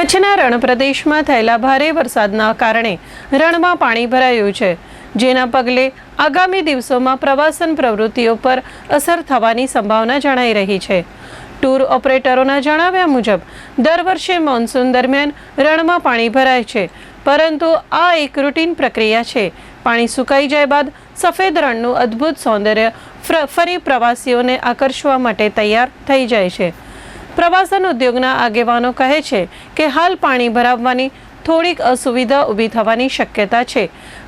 કચ્છના રણ પ્રદેશમાં થયેલા ભારે વરસાદના કારણે રણમાં પાણી ભરાયું છે, જેના પગલે આગામી દિવસોમાં પ્રવાસન પ્રવૃત્તિઓ પર અસર થવાની સંભાવના જણાઈ રહી છે। ટૂર ઓપરેટરોના જણાવ્યા મુજબ દર વર્ષે મોન્સૂન દરમિયાન રણમાં પાણી ભરાય છે, પરંતુ આ એક રૂટીન પ્રક્રિયા છે। પાણી સુકાઈ જાય બાદ સફેદ રણનું અદ્ભુત સૌંદર્ય ફરી પ્રવાસીઓને આકર્ષવા માટે તૈયાર થઈ જાય છે। પ્રવાસન ઉદ્યોગના આગેવાનો કહે છે કે હાલ પાણી ભરાવવાની થોડીક અસુવિધા ઊભી થવાની શક્યતા છે,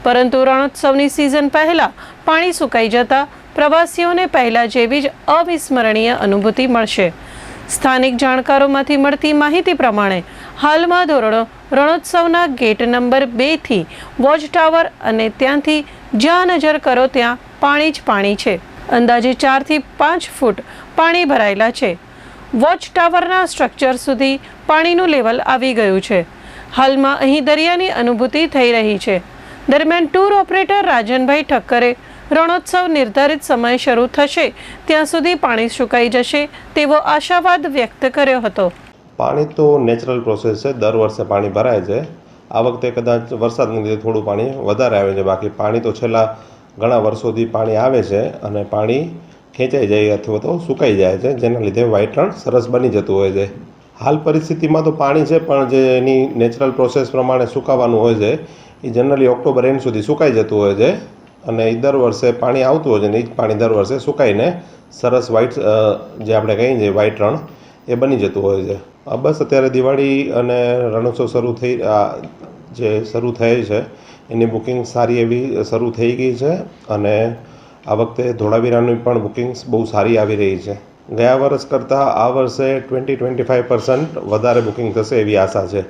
પરંતુ રણોત્સવની સિઝન પહેલા પાણી સુકાઈ જતા પ્રવાસીઓને પહેલા જેવી જ અવિસ્મરણીય અનુભૂતિ મળશે। સ્થાનિક જાણકારોમાંથી મળતી માહિતી પ્રમાણે હાલમાં ધોરણો રણોત્સવના ગેટ નંબર 2 થી વોચ ટાવર અને ત્યાંથી જ્યાં નજર કરો ત્યાં પાણી જ પાણી છે। અંદાજે 4 થી 5 ફૂટ પાણી ભરાયેલા છે। વોચ ટાવરના સ્ટ્રક્ચર સુધી પાણીનું લેવલ આવી ગયું છે। હાલમાં અહીં દરિયાની અનુભૂતિ થઈ રહી છે। દરમિયાન ટૂર ઓપરેટર રાજનભાઈ ઠક્કરે રણોત્સવ નિર્ધારિત સમય શરૂ થશે ત્યાં સુધી પાણી સુકાઈ જશે તેવો આશાવાદ વ્યક્ત કર્યો હતો। પાણી તો નેચરલ પ્રોસેસ છે, દર વર્ષે પાણી ભરાય છે। આ વખતે કદાચ વરસાદને લીધે થોડું પાણી વધારે આવે છે, બાકી પાણી તો છેલ્લા ઘણા વર્ષોથી પાણી આવે છે અને પાણી ખેંચાઈ જાય અથવા તો સુકાઈ જાય છે, જેના લીધે વ્હાઇટ રણ સરસ બની જતું હોય છે। હાલ પરિસ્થિતિમાં તો પાણી છે, પણ જે એની નેચરલ પ્રોસેસ પ્રમાણે સુકાવાનું હોય છે એ જનરલી ઓક્ટોબર એન્ડ સુધી સુકાઈ જતું હોય છે અને એ દર વર્ષે પાણી આવતું હોય છે ને એ જ પાણી દર વર્ષે સુકાઈને સરસ વ્હાઇટ જે આપણે કહીએ છીએ વ્હાઇટ રણ એ બની જતું હોય છે। બસ અત્યારે દિવાળી અને રણોત્સવ શરૂ થઈ છે એની બુકિંગ સારી એવી શરૂ થઈ ગઈ છે અને આ વખતે ધોળાવીરાની પણ બુકિંગ્સ બહુ સારી આવી રહી છે। ગયા વર્ષ કરતાં આ વર્ષે 20-25% વધારે બુકિંગ થશે એવી આશા છે।